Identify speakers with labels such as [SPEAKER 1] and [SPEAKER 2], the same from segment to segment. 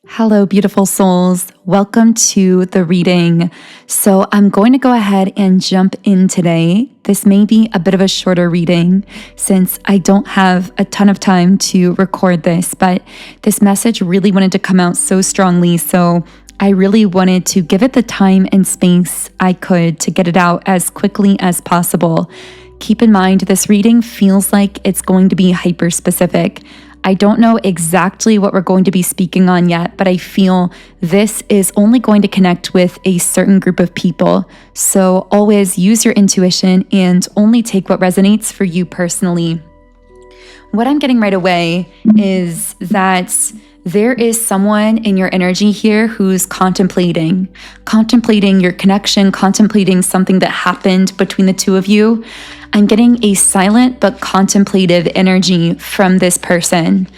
[SPEAKER 1] Hello, beautiful souls. Welcome to the reading. So I'm going to go ahead and jump in today. This may be a bit of a shorter reading since I don't have a ton of time to record this, but this message really wanted to come out so strongly. So I really wanted to give it the time and space I could to get it out as quickly as possible. Keep in mind, this reading feels like it's going to be hyper specific. I don't know exactly what we're going to be speaking on yet, but I feel this is only going to connect with a certain group of people. So always use your intuition and only take what resonates for you personally. What I'm getting right away is that there is someone in your energy here who's contemplating your connection, contemplating something that happened between the two of you. I'm getting a silent but contemplative energy from this person.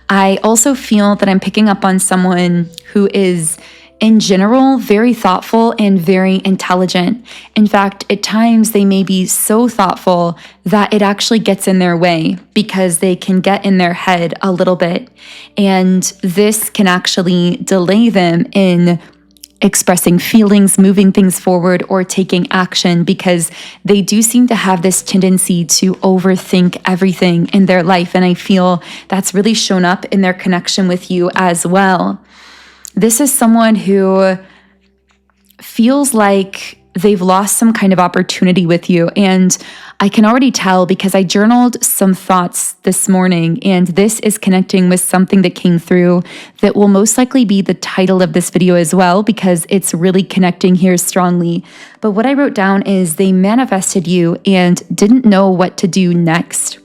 [SPEAKER 1] I also feel that I'm picking up on someone who is, in general, very thoughtful and very intelligent. In fact, at times they may be so thoughtful that it actually gets in their way because they can get in their head a little bit. And this can actually delay them in expressing feelings, moving things forward, or taking action because they do seem to have this tendency to overthink everything in their life. And I feel that's really shown up in their connection with you as well. This is someone who feels like they've lost some kind of opportunity with you. And I can already tell because I journaled some thoughts this morning, and this is connecting with something that came through that will most likely be the title of this video as well, because it's really connecting here strongly. But what I wrote down is they manifested you and didn't know what to do next.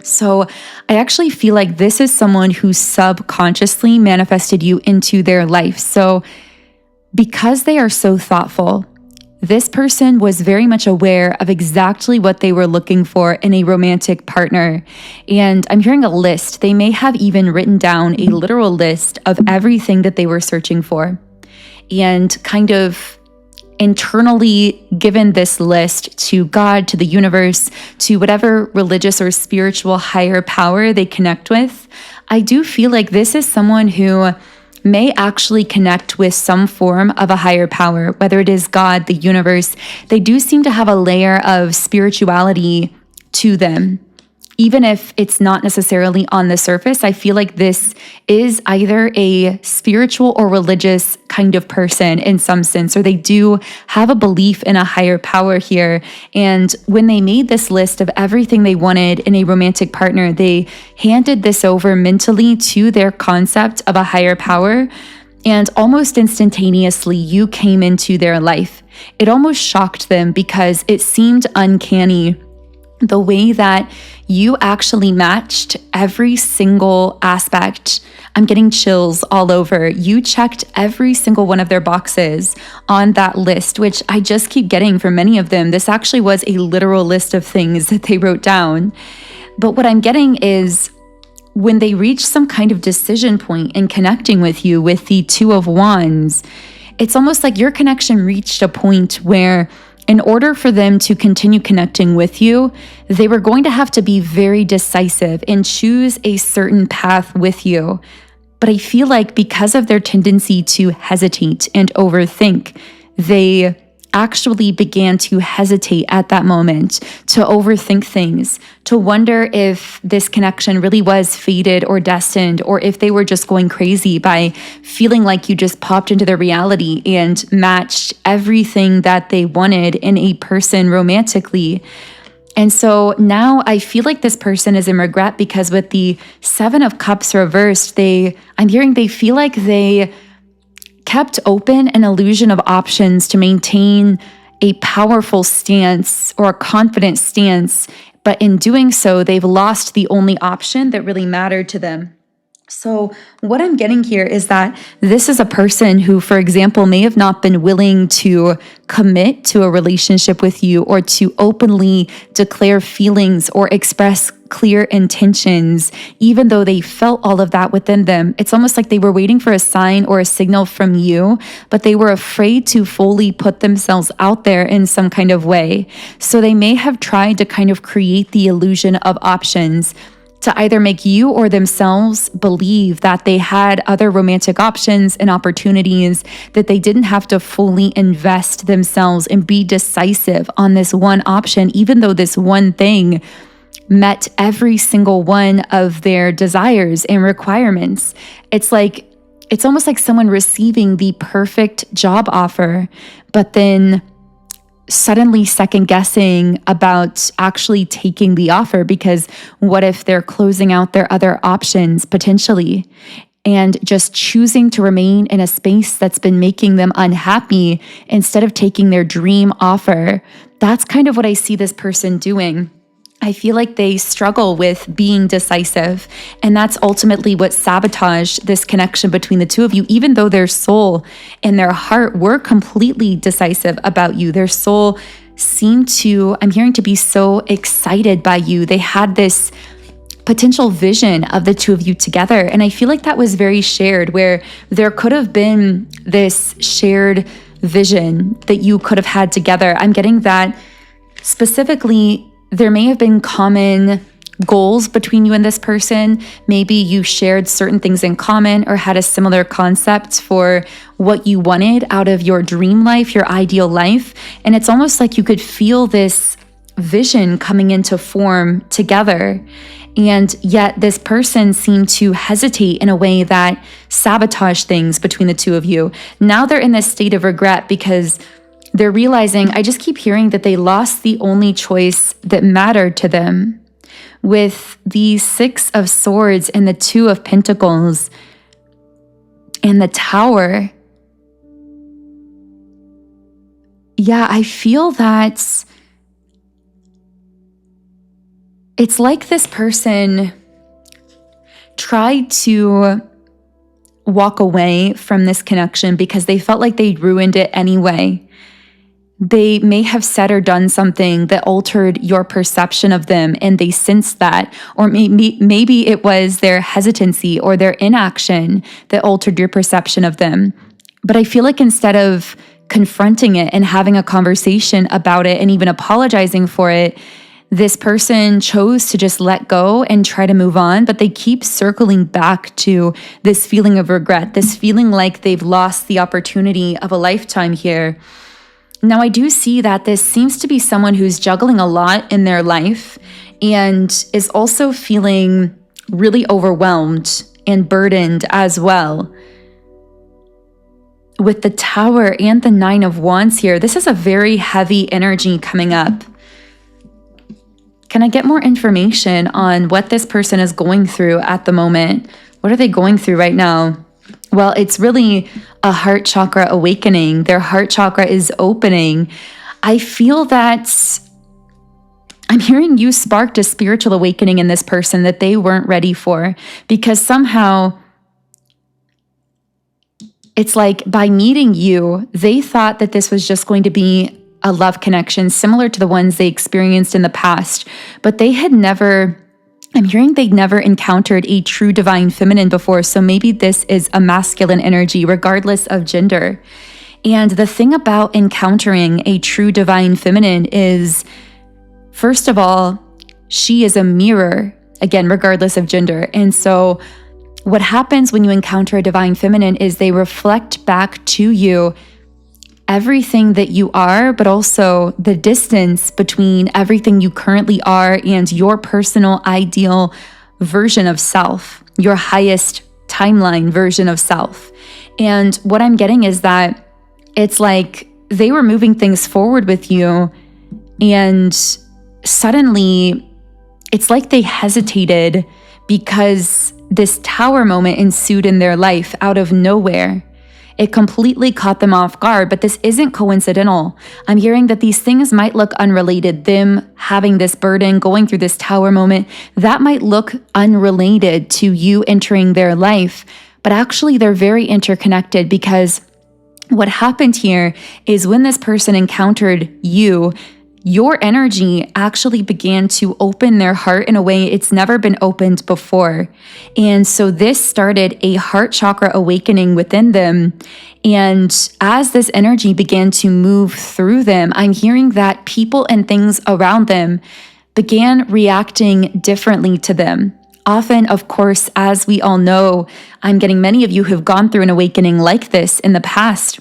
[SPEAKER 1] So I actually feel like this is someone who subconsciously manifested you into their life. So because they are so thoughtful, this person was very much aware of exactly what they were looking for in a romantic partner. And I'm hearing a list. They may have even written down a literal list of everything that they were searching for and kind of internally given this list to God, to the universe, to whatever religious or spiritual higher power they connect with. I do feel like this is someone who may actually connect with some form of a higher power, whether it is God, the universe. They do seem to have a layer of spirituality to them. Even if it's not necessarily on the surface, I feel like this is either a spiritual or religious kind of person in some sense, or they do have a belief in a higher power here. And when they made this list of everything they wanted in a romantic partner, they handed this over mentally to their concept of a higher power. And almost instantaneously, you came into their life. It almost shocked them because it seemed uncanny the way that you actually matched every single aspect. I'm getting chills all over. You checked every single one of their boxes on that list, which I just keep getting for many of them. This actually was a literal list of things that they wrote down. But what I'm getting is when they reach some kind of decision point in connecting with you with the Two of Wands, it's almost like your connection reached a point where in order for them to continue connecting with you, they were going to have to be very decisive and choose a certain path with you. But I feel like because of their tendency to hesitate and overthink, they actually began to hesitate at that moment, to overthink things, to wonder if this connection really was fated or destined, or if they were just going crazy by feeling like you just popped into their reality and matched everything that they wanted in a person romantically. And so now I feel like this person is in regret because with the Seven of Cups reversed, I'm hearing they feel like they kept open an illusion of options to maintain a powerful stance or a confident stance, but in doing so, they've lost the only option that really mattered to them. So what I'm getting here is that this is a person who, for example, may have not been willing to commit to a relationship with you or to openly declare feelings or express clear intentions, even though they felt all of that within them. It's almost like they were waiting for a sign or a signal from you, but they were afraid to fully put themselves out there in some kind of way. So they may have tried to kind of create the illusion of options. to either make you or themselves believe that they had other romantic options and opportunities, that they didn't have to fully invest themselves and be decisive on this one option, even though this one thing met every single one of their desires and requirements. It's almost like someone receiving the perfect job offer, but then suddenly second guessing about actually taking the offer, because what if they're closing out their other options potentially and just choosing to remain in a space that's been making them unhappy instead of taking their dream offer. That's kind of what I see this person doing. I feel like they struggle with being decisive, and that's ultimately what sabotaged this connection between the two of you, even though their soul and their heart were completely decisive about you. Their soul seemed to, I'm hearing, to be so excited by you. They had this potential vision of the two of you together, and I feel like that was very shared, where there could have been this shared vision that you could have had together. I'm getting that specifically there may have been common goals between you and this person. Maybe you shared certain things in common or had a similar concept for what you wanted out of your dream life, your ideal life. And it's almost like you could feel this vision coming into form together. And yet this person seemed to hesitate in a way that sabotaged things between the two of you. Now they're in this state of regret because they're realizing, I just keep hearing that they lost the only choice that mattered to them. With the Six of Swords and the Two of Pentacles and the Tower. Yeah, I feel that it's like this person tried to walk away from this connection because they felt like they'd ruined it anyway. They may have said or done something that altered your perception of them, and they sensed that. Or maybe it was their hesitancy or their inaction that altered your perception of them. But I feel like instead of confronting it and having a conversation about it and even apologizing for it, this person chose to just let go and try to move on, but they keep circling back to this feeling of regret, this feeling like they've lost the opportunity of a lifetime here. Now, I do see that this seems to be someone who's juggling a lot in their life and is also feeling really overwhelmed and burdened as well. With the Tower and the Nine of Wands here, this is a very heavy energy coming up. Can I get more information on what this person is going through at the moment? What are they going through right now? Well, it's really a heart chakra awakening. Their heart chakra is opening. I feel that I'm hearing you sparked a spiritual awakening in this person that they weren't ready for, because somehow it's like by meeting you, they thought that this was just going to be a love connection similar to the ones they experienced in the past, but they had never, I'm hearing they'd never encountered a true divine feminine before, so maybe this is a masculine energy regardless of gender. And the thing about encountering a true divine feminine is, first of all, she is a mirror, again, regardless of gender. And so what happens when you encounter a divine feminine is they reflect back to you everything that you are, but also the distance between everything you currently are and your personal ideal version of self, your highest timeline version of self. And what I'm getting is that it's like they were moving things forward with you, and suddenly it's like they hesitated because this Tower moment ensued in their life out of nowhere. It completely caught them off guard, but this isn't coincidental. I'm hearing that these things might look unrelated. Them having this burden, going through this Tower moment, that might look unrelated to you entering their life, but actually they're very interconnected, because what happened here is when this person encountered you, your energy actually began to open their heart in a way it's never been opened before. And so this started a heart chakra awakening within them. And as this energy began to move through them, I'm hearing that people and things around them began reacting differently to them. Often, of course, as we all know, I'm getting many of you who've gone through an awakening like this in the past.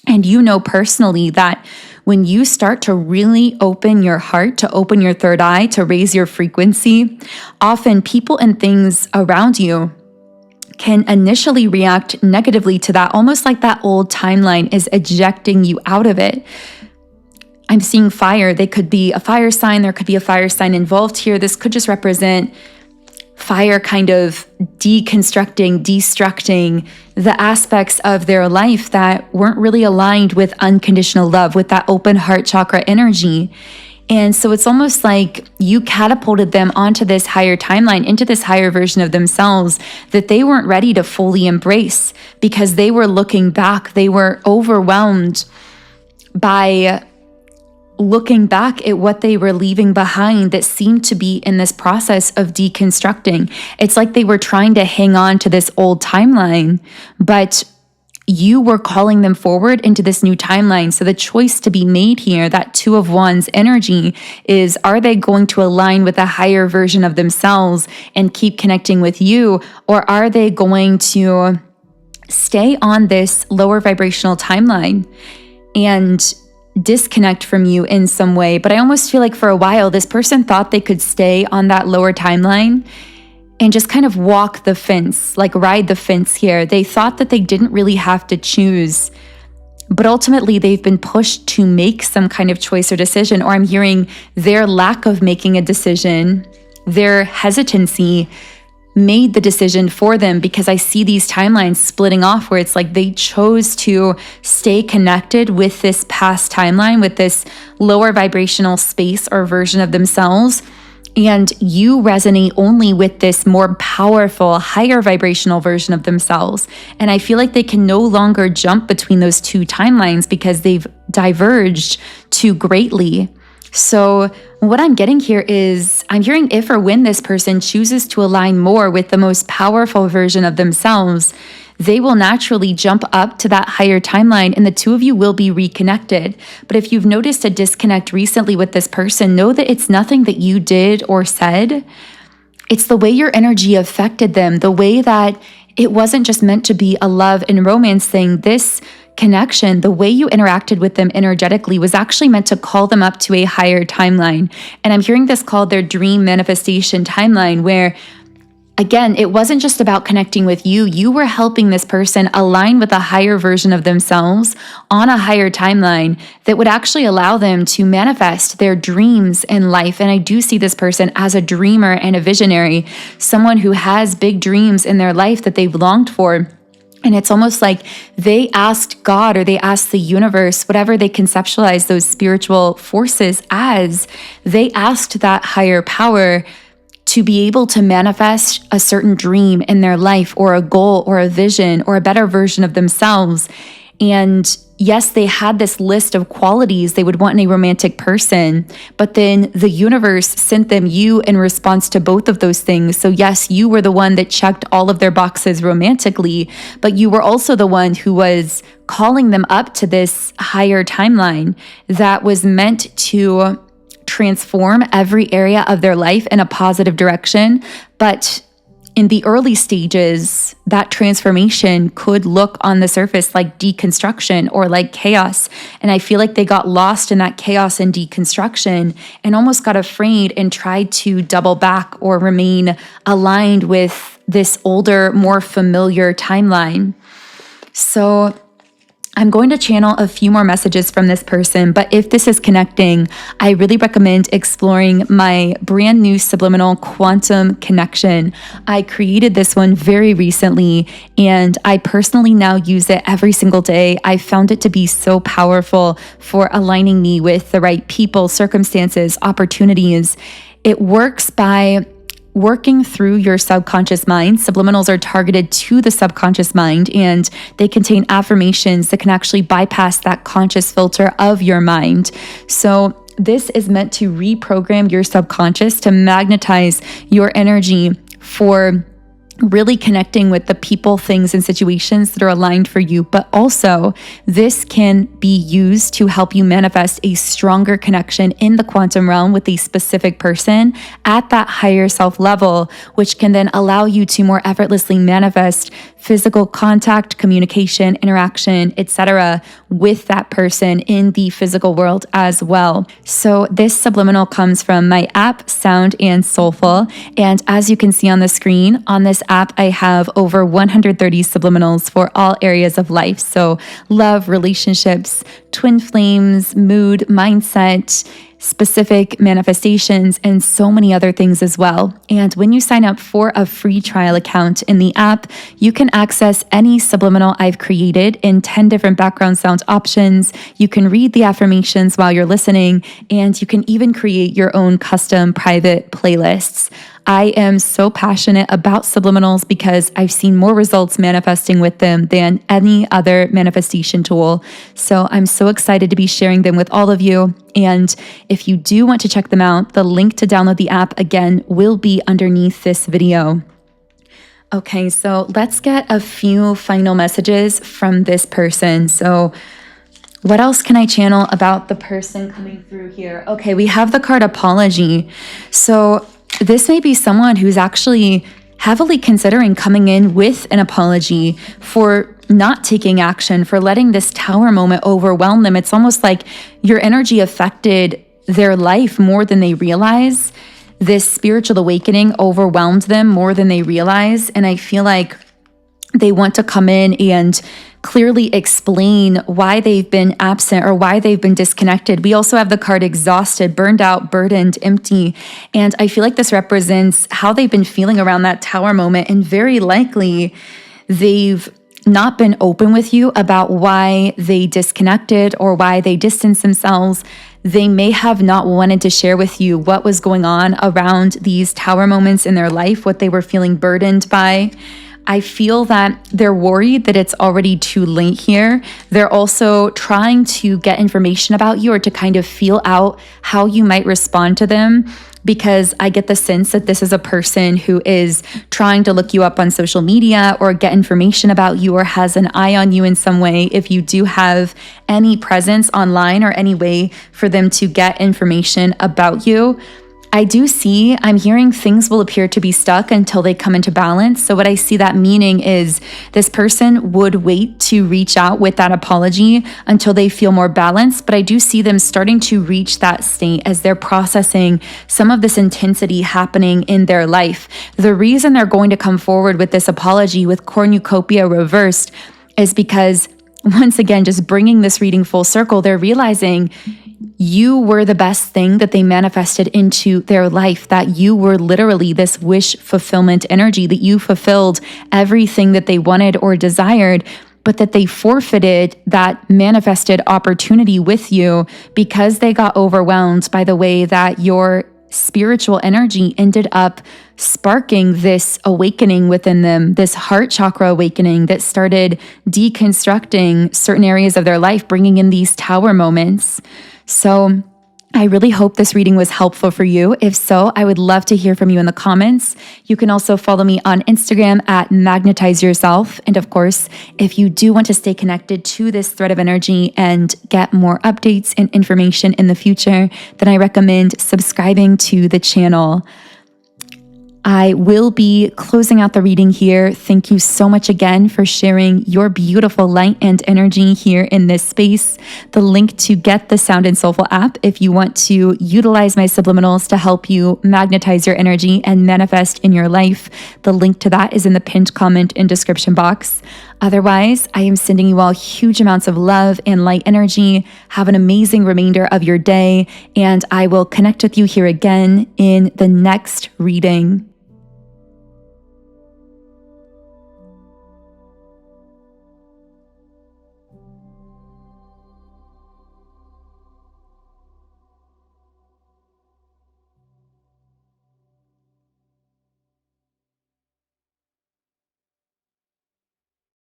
[SPEAKER 1] And you know personally that when you start to really open your heart, to open your third eye, to raise your frequency, often people and things around you can initially react negatively to that, almost like that old timeline is ejecting you out of it. I'm seeing fire. They could be a fire sign. There could be a fire sign involved here. This could just represent fire kind of deconstructing, destructing the aspects of their life that weren't really aligned with unconditional love, with that open heart chakra energy. And so it's almost like you catapulted them onto this higher timeline, into this higher version of themselves that they weren't ready to fully embrace because they were looking back. They were overwhelmed by looking back at what they were leaving behind that seemed to be in this process of deconstructing. It's like they were trying to hang on to this old timeline, but you were calling them forward into this new timeline. So the choice to be made here, that Two of Wands energy, is are they going to align with a higher version of themselves and keep connecting with you, or are they going to stay on this lower vibrational timeline and disconnect from you in some way? But I almost feel like for a while, this person thought they could stay on that lower timeline and just kind of walk the fence, like ride the fence here. They thought that they didn't really have to choose, but ultimately they've been pushed to make some kind of choice or decision, or I'm hearing their lack of making a decision, their hesitancy made the decision for them, because I see these timelines splitting off where it's like they chose to stay connected with this past timeline, with this lower vibrational space or version of themselves. And you resonate only with this more powerful, higher vibrational version of themselves. And I feel like they can no longer jump between those two timelines because they've diverged too greatly. So what I'm getting here is I'm hearing if or when this person chooses to align more with the most powerful version of themselves, they will naturally jump up to that higher timeline and the two of you will be reconnected. But if you've noticed a disconnect recently with this person, know that it's nothing that you did or said. It's the way your energy affected them, the way that it wasn't just meant to be a love and romance thing. This connection, the way you interacted with them energetically, was actually meant to call them up to a higher timeline. And I'm hearing this called their dream manifestation timeline, where again, it wasn't just about connecting with you. You were helping this person align with a higher version of themselves on a higher timeline that would actually allow them to manifest their dreams in life. And I do see this person as a dreamer and a visionary, someone who has big dreams in their life that they've longed for. And it's almost like they asked God, or they asked the universe, whatever they conceptualize those spiritual forces as, they asked that higher power to be able to manifest a certain dream in their life, or a goal, or a vision, or a better version of themselves. And yes, they had this list of qualities they would want in a romantic person, but then the universe sent them you in response to both of those things. So yes, you were the one that checked all of their boxes romantically, but you were also the one who was calling them up to this higher timeline that was meant to transform every area of their life in a positive direction. But in the early stages, that transformation could look on the surface like deconstruction or like chaos. And I feel like they got lost in that chaos and deconstruction and almost got afraid and tried to double back or remain aligned with this older, more familiar timeline. So I'm going to channel a few more messages from this person, but if this is connecting, I really recommend exploring my brand new Subliminal Quantum Connection. I created this one very recently, and I personally now use it every single day. I found it to be so powerful for aligning me with the right people, circumstances, opportunities. It works by working through your subconscious mind. Subliminals are targeted to the subconscious mind, and they contain affirmations that can actually bypass that conscious filter of your mind. So this is meant to reprogram your subconscious to magnetize your energy for really connecting with the people, things, and situations that are aligned for you. But also, this can be used to help you manifest a stronger connection in the quantum realm with a specific person at that higher self level, which can then allow you to more effortlessly manifest physical contact, communication, interaction, etc. with that person in the physical world as well. So this subliminal comes from my app, Sound and Soulful. And as you can see on the screen, on this app, I have over 130 subliminals for all areas of life. So love, relationships, twin flames, mood, mindset, specific manifestations, and so many other things as well. And when you sign up for a free trial account in the app, you can access any subliminal I've created in 10 different background sound options. You can read the affirmations while you're listening, and you can even create your own custom private playlists. I am so passionate about subliminals because I've seen more results manifesting with them than any other manifestation tool. So I'm so excited to be sharing them with all of you. And if you do want to check them out, the link to download the app again will be underneath this video. Okay, so let's get a few final messages from this person. So what else can I channel about the person coming through here? Okay, we have the card apology. So this may be someone who's actually heavily considering coming in with an apology for not taking action, for letting this tower moment overwhelm them. It's almost like your energy affected their life more than they realize. This spiritual awakening overwhelmed them more than they realize. And I feel like they want to come in and clearly explain why they've been absent or why they've been disconnected. We also have the card exhausted, burned out, burdened, empty. And I feel like this represents how they've been feeling around that tower moment. And very likely they've not been open with you about why they disconnected or why they distanced themselves. They may have not wanted to share with you what was going on around these tower moments in their life, what they were feeling burdened by. I feel that they're worried that it's already too late here. They're also trying to get information about you or to kind of feel out how you might respond to them, because I get the sense that this is a person who is trying to look you up on social media or get information about you or has an eye on you in some way. If you do have any presence online or any way for them to get information about you, I'm hearing things will appear to be stuck until they come into balance. So what I see that meaning is this person would wait to reach out with that apology until they feel more balanced. But I do see them starting to reach that state as they're processing some of this intensity happening in their life. The reason they're going to come forward with this apology with cornucopia reversed is because, once again, just bringing this reading full circle, they're realizing you were the best thing that they manifested into their life, that you were literally this wish fulfillment energy, that you fulfilled everything that they wanted or desired, but that they forfeited that manifested opportunity with you because they got overwhelmed by the way that your spiritual energy ended up sparking this awakening within them, this heart chakra awakening that started deconstructing certain areas of their life, bringing in these tower moments. So I really hope this reading was helpful for you. If so, I would love to hear from you in the comments. You can also follow me on Instagram at Magnetize Yourself. And of course, if you do want to stay connected to this thread of energy and get more updates and information in the future, then I recommend subscribing to the channel. I will be closing out the reading here. Thank you so much again for sharing your beautiful light and energy here in this space. The link to get the Sound and Soulful app, if you want to utilize my subliminals to help you magnetize your energy and manifest in your life, the link to that is in the pinned comment and description box. Otherwise, I am sending you all huge amounts of love and light energy. Have an amazing remainder of your day, and I will connect with you here again in the next reading.